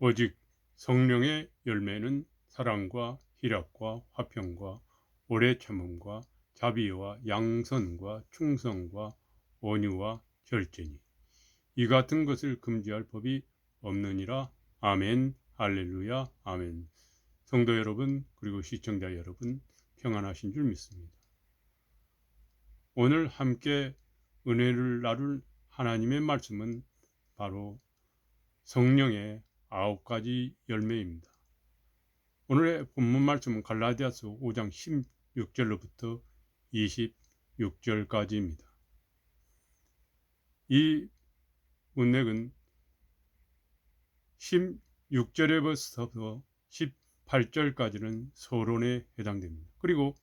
오직 성령의 열매는 사랑과 희락과 화평과 오래 참음과 자비와 양선과 충성과 온유와 절제니 이 같은 것을 금지할 법이 없느니라. 아멘. 할렐루야. 아멘. 성도 여러분, 그리고 시청자 여러분, 평안하신 줄 믿습니다. 오늘 함께 은혜를 나눌 하나님의 말씀은 바로 성령의 9가지 열매입니다. 오늘의 본문 말씀은 갈라디아서 5장 16절로부터 26절까지입니다. 이 문맥은 16절에서부터 18절까지는 서론에 해당됩니다. 그리고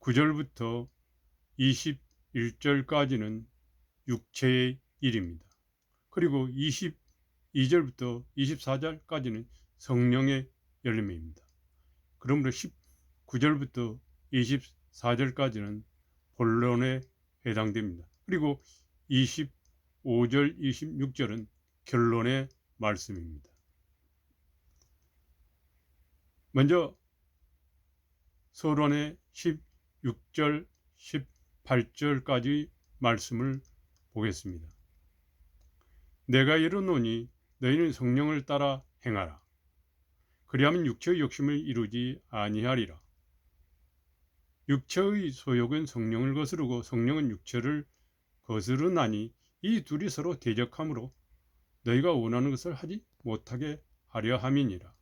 19절부터 21절까지는 육체의 일입니다. 그리고 22절부터 24절까지는 성령의 열매입니다. 그러므로 19절부터 24절까지는 본론에 해당됩니다. 그리고 25절, 26절은 결론의 말씀입니다. 먼저 서론의 16절, 18절까지 말씀을 보겠습니다. 내가 이르노니 너희는 성령을 따라 행하라. 그리하면 육체의 욕심을 이루지 아니하리라. 육체의 소욕은 성령을 거스르고 성령은 육체를 거스르나니 이 둘이 서로 대적하므로 너희가 원하는 것을 하지 못하게 하려 함이니라.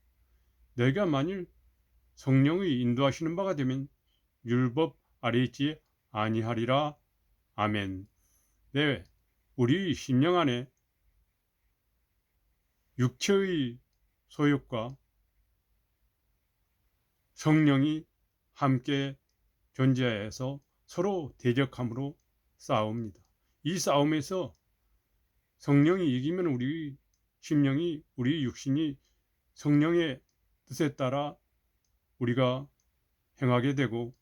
너희가 만일 성령의 인도하시는 바가 되면 율법 아래 있지 아니하리라. 아멘. 네, 우리 심령 안에 육체의 소욕과 성령이 함께 존재해서 서로 대적함으로 싸웁니다. 이 싸움에서 성령이 이기면 우리 심령이, 우리 육신이 성령의 뜻에 따라 우리가 행하게 되고,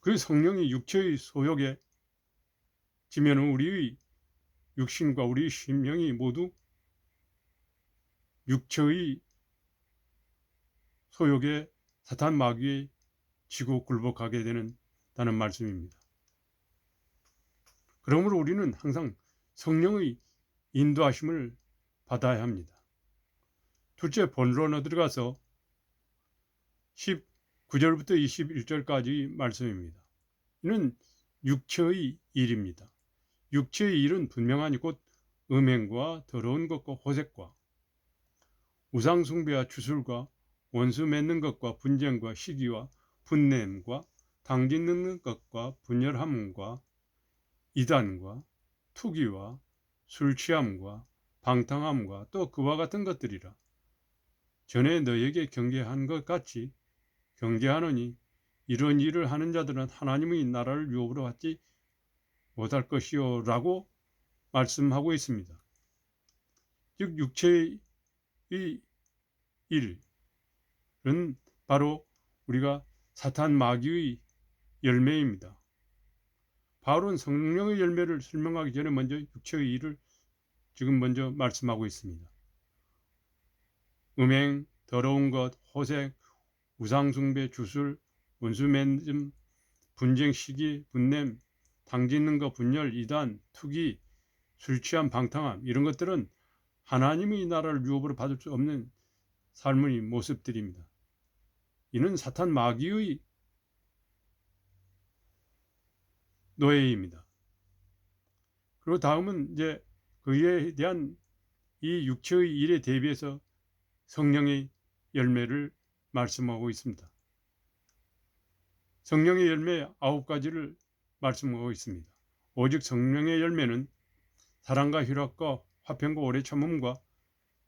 그 성령이 육체의 소욕에 지면 우리의 육신과 우리 심령이 모두 육체의 소욕에 사탄 마귀에 지고 굴복하게 된다는 말씀입니다. 그러므로 우리는 항상 성령의 인도하심을 받아야 합니다. 둘째, 본론에 들어가서 19절부터 21절까지 말씀입니다. 이는 육체의 일입니다. 육체의 일은 분명하니 곧 음행과 더러운 것과 호색과 우상숭배와 주술과 원수 맺는 것과 분쟁과 시기와 분냄과 당짓는 것과 분열함과 이단과 투기와 술취함과 방탕함과 또 그와 같은 것들이라. 전에 너에게 경계한 것 같이 경계하노니 이런 일을 하는 자들은 하나님의 나라를 유업으로 받지 못할 것이요 라고 말씀하고 있습니다. 즉 육체의 일은 바로 우리가 사탄 마귀의 열매입니다. 바울은 성령의 열매를 설명하기 전에 먼저 육체의 일을 지금 먼저 말씀하고 있습니다. 음행, 더러운 것, 호색, 우상숭배, 주술, 원수맺음, 분쟁, 시기, 분냄, 당짓는 것, 분열, 이단, 투기, 술취함, 방탕함, 이런 것들은 하나님의 나라를 유업으로 받을 수 없는 삶의 모습들입니다. 이는 사탄 마귀의 노예입니다. 그리고 다음은 이제 그에 대한 이 육체의 일에 대비해서 성령의 열매를 말씀하고 있습니다. 성령의 열매 9가지를 말씀하고 있습니다. 오직 성령의 열매는 사랑과 희락과 화평과 오래 참음과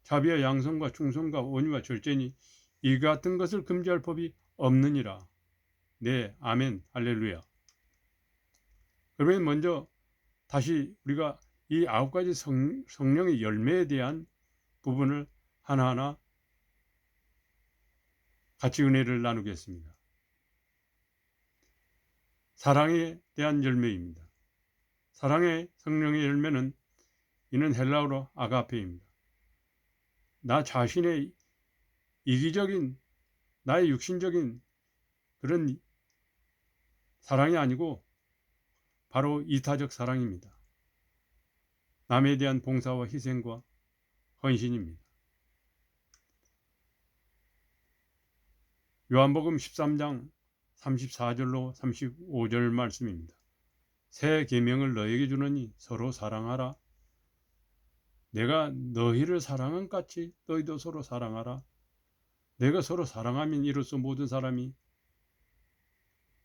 자비와 양선과 충성과 온유와 절제니 이 같은 것을 금지할 법이 없느니라. 네, 아멘, 할렐루야. 그러면 먼저 다시 우리가 이 9가지 성령의 열매에 대한 부분을 하나하나 같이 은혜를 나누겠습니다. 사랑에 대한 열매입니다. 사랑의 성령의 열매는 이는 헬라어로 아가페입니다. 나 자신의 이기적인 나의 육신적인 그런 사랑이 아니고 바로 이타적 사랑입니다. 남에 대한 봉사와 희생과 헌신입니다. 요한복음 13장 34절로 35절 말씀입니다. 새 계명을 너에게 주노니 서로 사랑하라. 내가 너희를 사랑한 같이 너희도 서로 사랑하라. 내가 서로 사랑하면 이로써 모든 사람이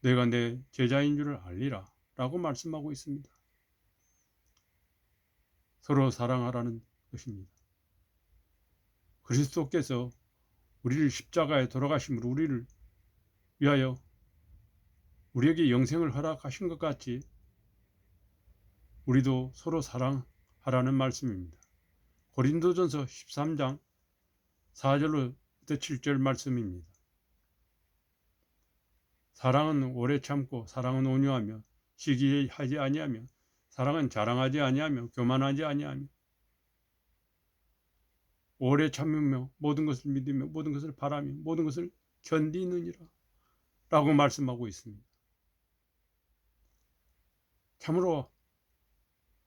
내가 내 제자인 줄을 알리라 라고 말씀하고 있습니다. 서로 사랑하라는 것입니다. 그리스도께서 우리를 십자가에 돌아가심으로 우리를 위하여 우리에게 영생을 허락하신 것 같이 우리도 서로 사랑하라는 말씀입니다. 고린도전서 13장 4절로 7절 말씀입니다. 사랑은 오래 참고 사랑은 온유하며 시기하지 아니하며 사랑은 자랑하지 아니하며 교만하지 아니하며 오래 참으며 모든 것을 믿으며 모든 것을 바라며 모든 것을 견디느니라 라고 말씀하고 있습니다. 참으로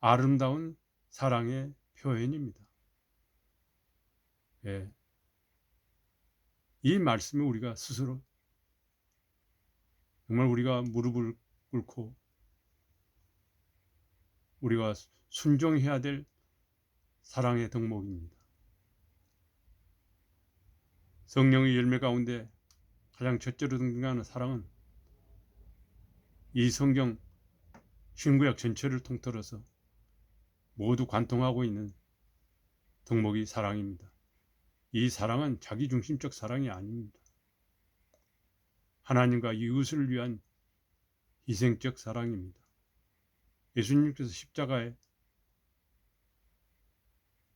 아름다운 사랑의 표현입니다. 예. 이 말씀에 우리가 스스로 정말 우리가 무릎을 꿇고 우리가 순종해야 될 사랑의 덕목입니다. 성령의 열매 가운데 가장 첫째로 등장하는 사랑은 이 성경 신구약 전체를 통틀어서 모두 관통하고 있는 덕목이 사랑입니다. 이 사랑은 자기중심적 사랑이 아닙니다. 하나님과 이웃을 위한 희생적 사랑입니다. 예수님께서 십자가에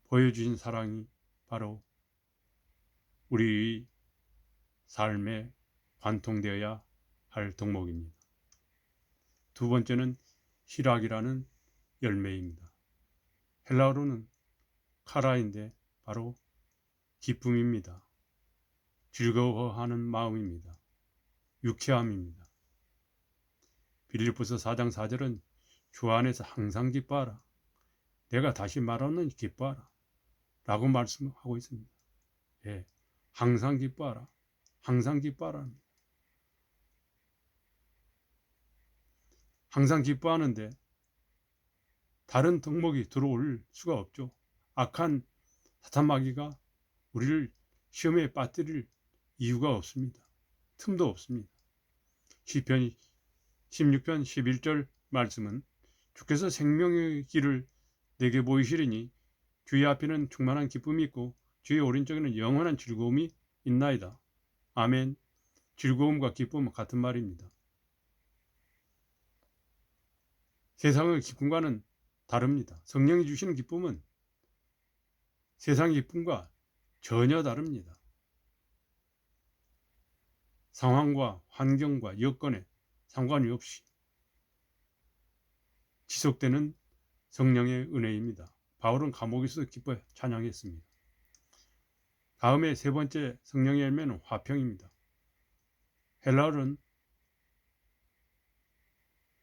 보여주신 사랑이 바로 우리의 삶에 관통되어야 할 덕목입니다. 두 번째는 희락이라는 열매입니다. 헬라어로는 카라인데 바로 기쁨입니다. 즐거워하는 마음입니다. 유쾌함입니다. 빌립보서 4장 4절은 주 안에서 항상 기뻐하라. 내가 다시 말하는 기뻐하라 라고 말씀하고 있습니다. 예, 항상 기뻐하라. 항상 기뻐하라. 항상 기뻐하는데 다른 덕목이 들어올 수가 없죠. 악한 사탄 마귀가 우리를 시험에 빠뜨릴 이유가 없습니다. 틈도 없습니다. 시편 16편 11절 말씀은 주께서 생명의 길을 내게 보이시리니 주의 앞에는 충만한 기쁨이 있고 주의 오른쪽에는 영원한 즐거움이 있나이다. 아멘. 즐거움과 기쁨은 같은 말입니다. 세상의 기쁨과는 다릅니다. 성령이 주시는 기쁨은 세상의 기쁨과 전혀 다릅니다. 상황과 환경과 여건에 상관이 없이 지속되는 성령의 은혜입니다. 바울은 감옥에서 기뻐 찬양했습니다. 다음에 세 번째 성령의 열매는 화평입니다. 헬라어는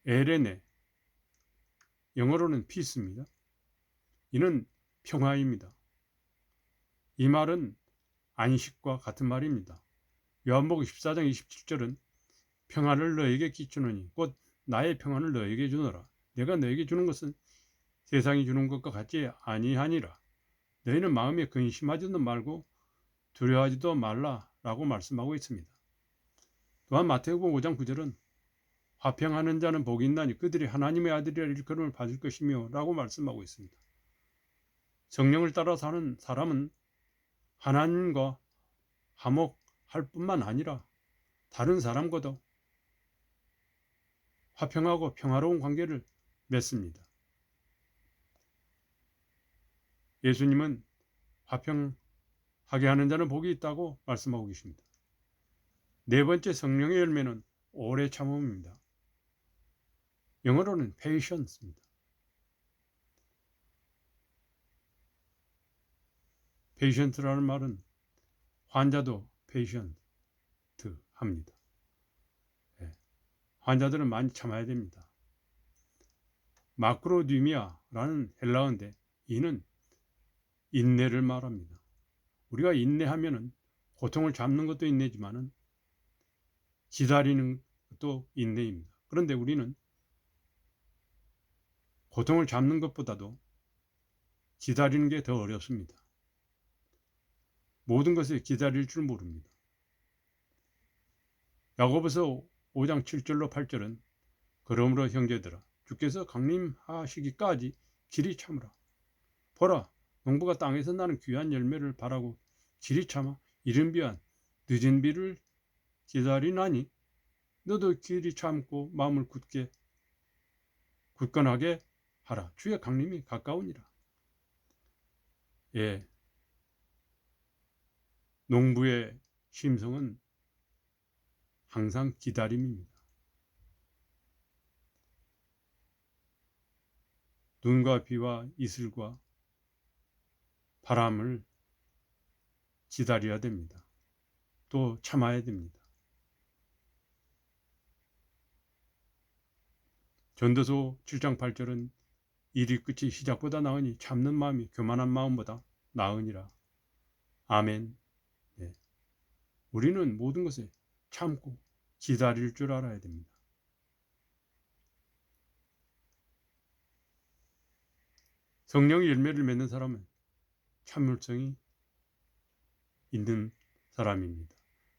에레네, 영어로는 피스입니다. 이는 평화입니다. 이 말은 안식과 같은 말입니다. 요한복음 14장 27절은 평안을 너에게 끼치노니 곧 나의 평안을 너에게 주노라. 내가 너에게 주는 것은 세상이 주는 것과 같지 아니하니라. 너희는 마음에 근심하지도 말고 두려워하지도 말라라고 말씀하고 있습니다. 또한 마태복음 5장 9절은 화평하는 자는 복이 있나니 그들이 하나님의 아들이라 일컬음을 받을 것이며 라고 말씀하고 있습니다. 성령을 따라 사는 사람은 하나님과 화목할 뿐만 아니라 다른 사람과도 화평하고 평화로운 관계를 맺습니다. 예수님은 화평하게 하는 자는 복이 있다고 말씀하고 계십니다. 네 번째 성령의 열매는 오래 참음입니다. 영어로는 patience입니다. patient라는 말은 환자도 patient 합니다. 예. 환자들은 많이 참아야 됩니다. 마크로디미아라는 헬라어인데 이는 인내를 말합니다. 우리가 인내하면은 고통을 잡는 것도 인내지만은 기다리는 것도 인내입니다. 그런데 우리는 고통을 잡는 것보다도 기다리는 게 더 어렵습니다. 모든 것을 기다릴 줄 모릅니다. 야고보서 5장 7절로 8절은 그러므로 형제들아 주께서 강림하시기까지 길이 참으라. 보라 농부가 땅에서 나는 귀한 열매를 바라고 길이 참아 이른 비와 늦은 비를 기다리나니 너도 길이 참고 마음을 굳건하게 하라. 주의 강림이 가까우니라. 예, 농부의 심성은 항상 기다림입니다. 눈과 비와 이슬과 바람을 기다려야 됩니다. 또 참아야 됩니다. 전도서 7장 8절은 일이 끝이 시작보다 나으니 참는 마음이 교만한 마음보다 나으니라. 아멘. 네. 우리는 모든 것에 참고 기다릴 줄 알아야 됩니다. 성령의 열매를 맺는 사람은 참을성이 있는 사람입니다.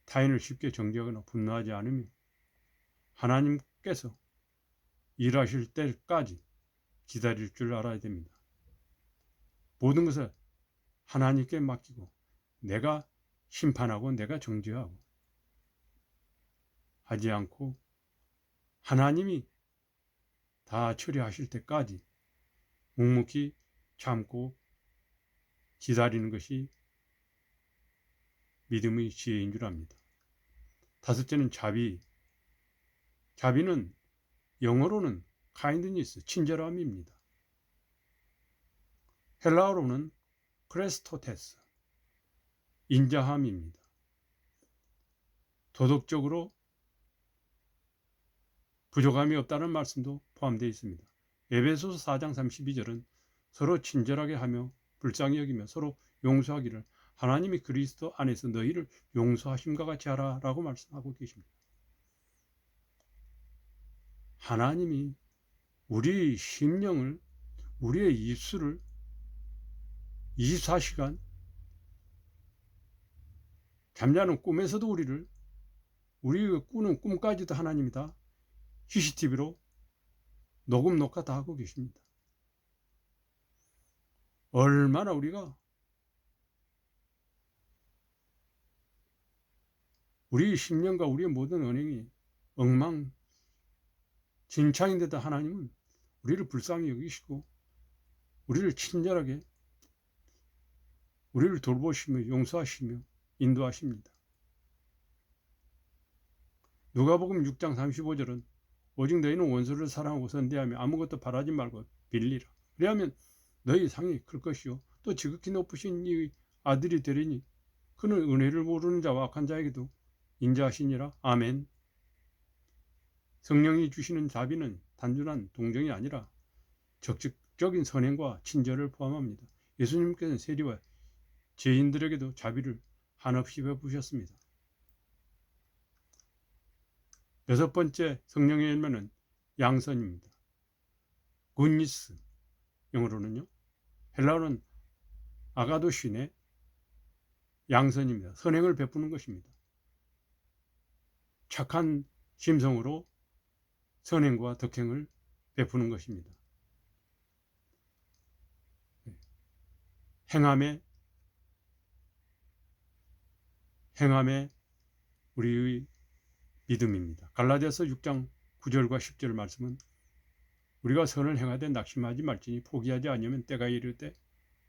타인을 쉽게 정죄하거나 분노하지 않으며 하나님께서 일하실 때까지 기다릴 줄 알아야 됩니다. 모든 것을 하나님께 맡기고 내가 심판하고 내가 정죄하고 하지 않고 하나님이 다 처리하실 때까지 묵묵히 참고 기다리는 것이 믿음의 지혜인 줄 압니다. 다섯째는 자비. 자비는 영어로는 kindness, 친절함입니다. 헬라어로는 크레스토테스, 인자함입니다. 도덕적으로 부족함이 없다는 말씀도 포함되어 있습니다. 에베소서 4장 32절은 서로 친절하게 하며 불쌍히 여기며 서로 용서하기를 하나님이 그리스도 안에서 너희를 용서하심과 같이 하라 라고 말씀하고 계십니다. 하나님이 우리의 심령을, 우리의 입술을 24시간 잠자는 꿈에서도 우리가 꾸는 꿈까지도 하나님이 다 CCTV로 녹음 녹화 다 하고 계십니다. 얼마나 우리가 우리의 심령과 우리의 모든 언행이 엉망진창인데도 하나님은 우리를 불쌍히 여기시고 우리를 친절하게 우리를 돌보시며 용서하시며 인도하십니다. 누가복음 6장 35절은 오직 너희는 원수를 사랑하고 선대하며 아무것도 바라지 말고 빌리라. 그리하면 너희 상이 클 것이요 또 지극히 높으신 이 아들이 되리니 그는 은혜를 모르는 자와 악한 자에게도 인자하시니라. 아멘. 성령이 주시는 자비는 단순한 동정이 아니라 적극적인 선행과 친절을 포함합니다. 예수님께서는 세리와 죄인들에게도 자비를 한없이 베푸셨습니다. 여섯 번째 성령의 열매는 양선입니다. 굿니스, 영어로는요. 헬라어는 아가도신의 양선입니다. 선행을 베푸는 것입니다. 착한 심성으로 선행과 덕행을 베푸는 것입니다. 행함에 우리의 믿음입니다. 갈라디아서 6장 9절과 10절 말씀은 우리가 선을 행하되 낙심하지 말지니 포기하지 않으면 때가 이를 때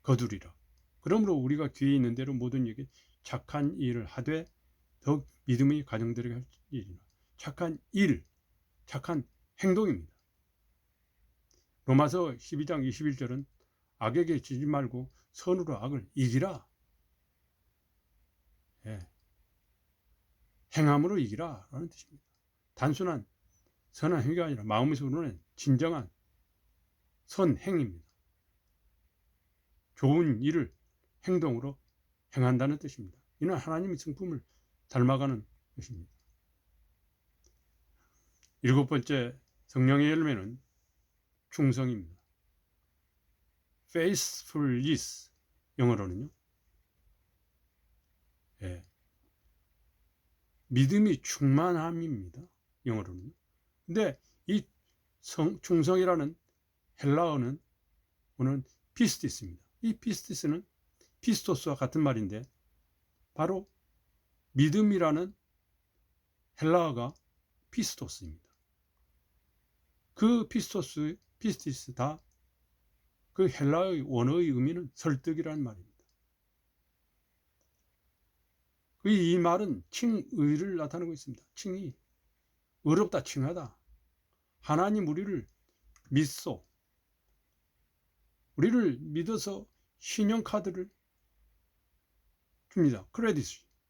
거두리라. 그러므로 우리가 귀에 있는 대로 모든 이에게 착한 일을 하되 더욱 믿음의 가정들에게 할지니라. 착한 일, 착한 행동입니다. 로마서 12장 21절은 악에게 지지 말고 선으로 악을 이기라. 예, 행함으로 이기라 라는 뜻입니다. 단순한 선한 행위가 아니라 마음속으로는 진정한 선행입니다. 좋은 일을 행동으로 행한다는 뜻입니다. 이는 하나님의 성품을 닮아가는 것입니다. 일곱 번째 성령의 열매는 충성입니다. faithfulness, 영어로는요. 예, 믿음이 충만함입니다. 영어로는요. 근데 이 충성이라는 헬라어는 오늘 피스티스입니다. 이 피스티스는 피스토스와 같은 말인데 바로 믿음이라는 헬라어가 피스토스입니다. 그 피스토스, 피스티스 다 그 헬라어의 원어의 의미는 설득이라는 말입니다. 이 말은 칭의를 나타내고 있습니다. 칭의, 의롭다, 칭하다. 하나님 우리를 믿소. 우리를 믿어서 신용카드를 줍니다. 크레딧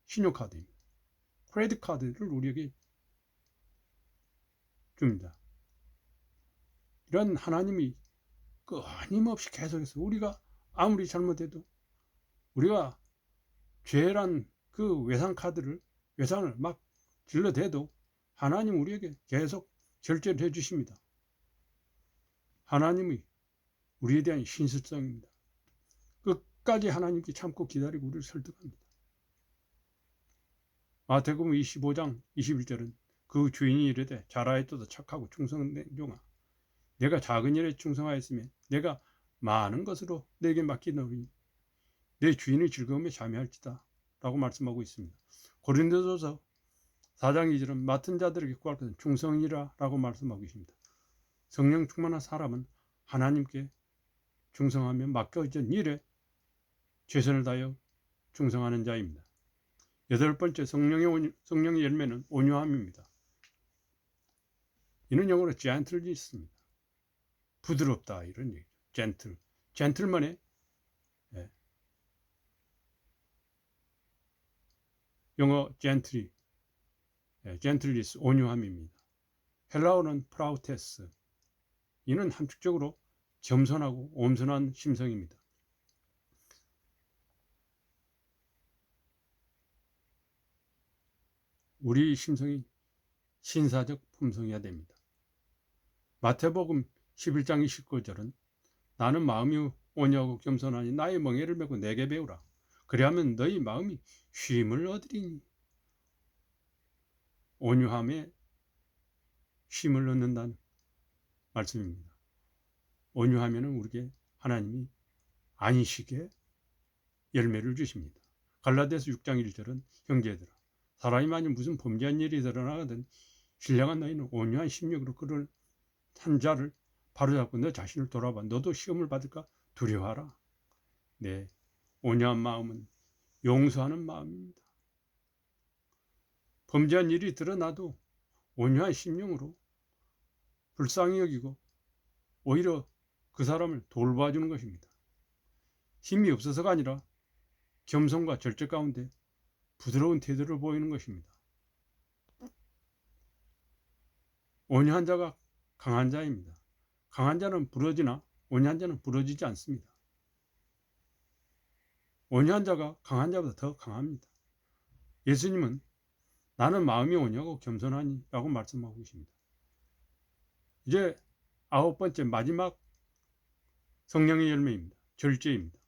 신용카드입니다. 크레딧 카드를 우리에게 줍니다. 이런 하나님이 끊임없이 계속해서 우리가 아무리 잘못해도 우리가 죄란 그 외상을 막 질러대도 하나님 우리에게 계속 절제를 해주십니다. 하나님이 우리에 대한 신실성입니다. 끝까지 하나님께 참고 기다리고 우리를 설득합니다. 마태복음 25장 21절은 그 주인이 이르되 잘하였도다 착하고 충성된 종아, 내가 작은 일에 충성하였으면 내가 많은 것으로 내게 맡기노니 내 주인의 즐거움에 참여할지다 라고 말씀하고 있습니다. 고린도전서 4장 2절은 맡은 자들에게 구할 것은 충성이라 라고 말씀하고 계십니다. 성령 충만한 사람은 하나님께 충성하며 맡겨진 일에 최선을 다하여 충성하는 자입니다. 여덟 번째 성령의 열매는 온유함입니다. 이는 영어로 gentleness입니다. 부드럽다 이런 얘기죠. 젠틀만의 영어 gentleness, 온유함입니다. 헬라어는 프라우테스, 이는 함축적으로 겸손하고 온순한 심성입니다. 우리 심성이 신사적 품성이어야 됩니다. 마태복음 11장 29절은 나는 마음이 온유하고 겸손하니 나의 멍에를 메고 내게 배우라. 그리하면 너희 마음이 쉼을 얻으리니. 온유함에 쉼을 얻는다는 말씀입니다. 온유하면 우리에게 하나님이 안식의 열매를 주십니다. 갈라디아서 6장 1절은 형제들아, 사람이 만약 무슨 범죄한 일이 드러나거든 신령한 너희는 온유한 심령으로 그를 한 자를 바로잡고 너 자신을 돌아봐. 너도 시험을 받을까 두려워하라. 네, 온유한 마음은 용서하는 마음입니다. 범죄한 일이 드러나도 온유한 심령으로 불쌍히 여기고 오히려 그 사람을 돌봐주는 것입니다. 힘이 없어서가 아니라 겸손과 절제 가운데 부드러운 태도를 보이는 것입니다. 온유한 자가 강한 자입니다. 강한 자는 부러지나 온유한 자는 부러지지 않습니다. 온유한 자가 강한 자보다 더 강합니다. 예수님은 나는 마음이 온유하고 겸손하니 라고 말씀하고 계십니다. 이제 아홉 번째 마지막 성령의 열매입니다. 절제입니다.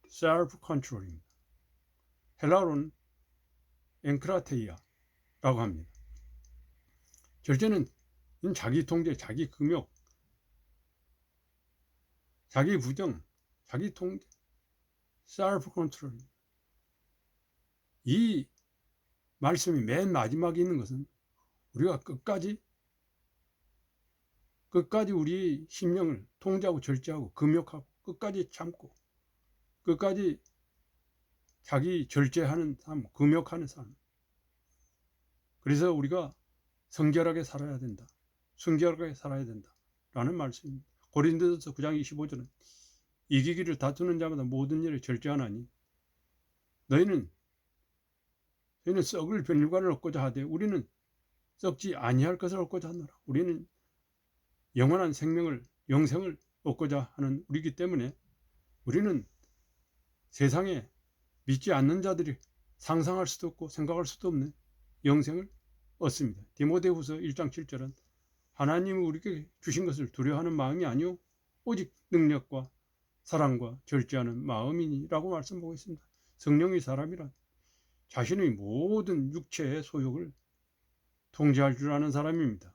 self-control입니다. 헬라어로는 엔크라테이아라고 합니다. 절제는 자기 통제, 자기 금욕, 자기 부정, 자기 통제, self-control. 이 말씀이 맨 마지막에 있는 것은 우리가 끝까지 우리 심령을 통제하고 절제하고 금욕하고 끝까지 참고 끝까지 자기 절제하는 삶, 금욕하는 삶. 그래서 우리가 성결하게 살아야 된다. 순결하게 살아야 된다. 라는 말씀입니다. 고린도전서 9장 25절은 이기기를 다투는 자마다 모든 일에 절제하나니 너희는 저희는 썩을 변질관을 얻고자 하되 우리는 썩지 아니할 것을 얻고자 하노라. 우리는 영원한 생명을, 영생을 얻고자 하는 우리이기 때문에 우리는 세상에 믿지 않는 자들이 상상할 수도 없고 생각할 수도 없는 영생을 얻습니다. 디모데후서 1장 7절은 하나님이 우리에게 주신 것을 두려워하는 마음이 아니요 오직 능력과 사랑과 절제하는 마음이니라고 말씀하고 있습니다. 성령의 사람이란 자신의 모든 육체의 소욕을 통제할 줄 아는 사람입니다.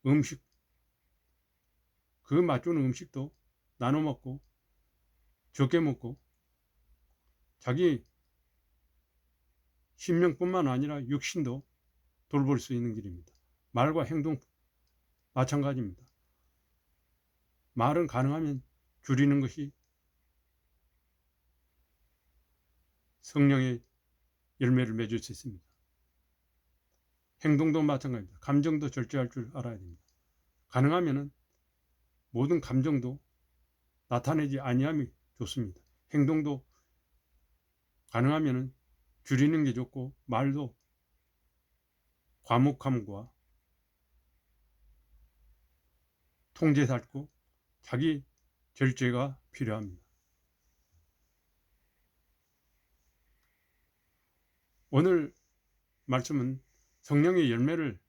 음식, 그 맞추는 음식도 나눠 먹고 적게 먹고 자기 심령뿐만 아니라 육신도 돌볼 수 있는 길입니다. 말과 행동 마찬가지입니다. 말은 가능하면 줄이는 것이 성령의 열매를 맺을 수 있습니다. 행동도 마찬가지입니다. 감정도 절제할 줄 알아야 됩니다. 가능하면 모든 감정도 나타내지 아니함이 좋습니다. 행동도 가능하면 줄이는 게 좋고 말도 과묵함과 통제 살고 자기 절제가 필요합니다. 오늘 말씀은 성령의 열매를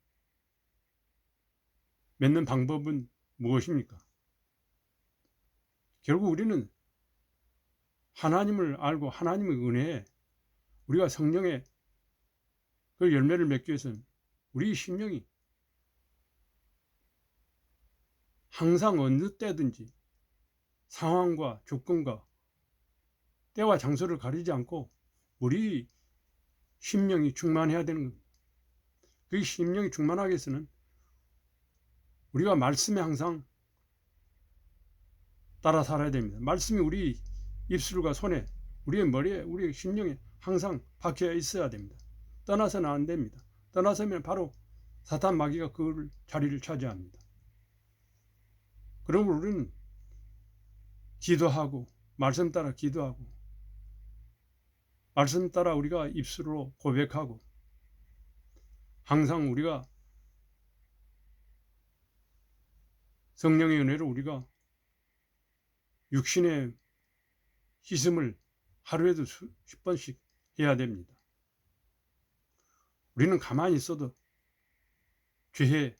맺는 방법은 무엇입니까? 결국 우리는 하나님을 알고 하나님의 은혜에 우리가 성령의 그 열매를 맺기 위해서는 우리 심령이 항상 어느 때든지 상황과 조건과 때와 장소를 가리지 않고 우리 심령이 충만해야 되는 겁니다. 그 심령이 충만하기 위해서는 우리가 말씀에 항상 따라 살아야 됩니다. 말씀이 우리 입술과 손에, 우리의 머리에, 우리의 심령에 항상 박혀 있어야 됩니다. 떠나서는 안 됩니다. 떠나서면 바로 사탄 마귀가 그 자리를 차지합니다. 그러면 우리는 기도하고 말씀 따라 기도하고 말씀 따라 우리가 입술로 고백하고 항상 우리가 성령의 은혜로 우리가 육신의 씻음을 하루에도 수십 번씩 해야 됩니다. 우리는 가만히 있어도 죄의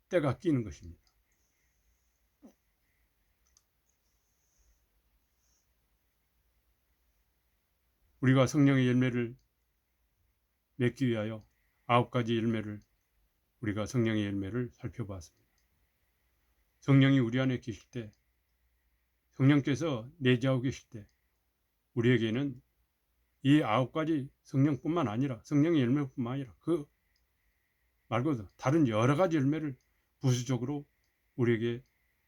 때가 끼는 것입니다. 우리가 성령의 열매를 맺기 위하여 9가지 열매를 우리가 성령의 열매를 살펴보았습니다. 성령이 우리 안에 계실 때, 성령께서 내재하고 계실 때 우리에게는 이 9가지 성령뿐만 아니라 성령의 열매뿐만 아니라 그 말고도 다른 여러 가지 열매를 부수적으로 우리에게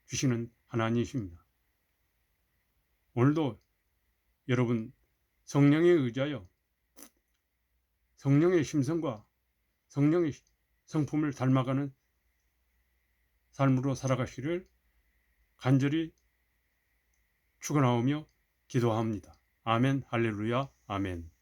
주시는 하나님이십니다. 오늘도 여러분 성령에 의지하여 성령의 심성과 성령의 성품을 닮아가는 삶으로 살아가시를 간절히 축원하오며 기도합니다. 아멘, 할렐루야, 아멘.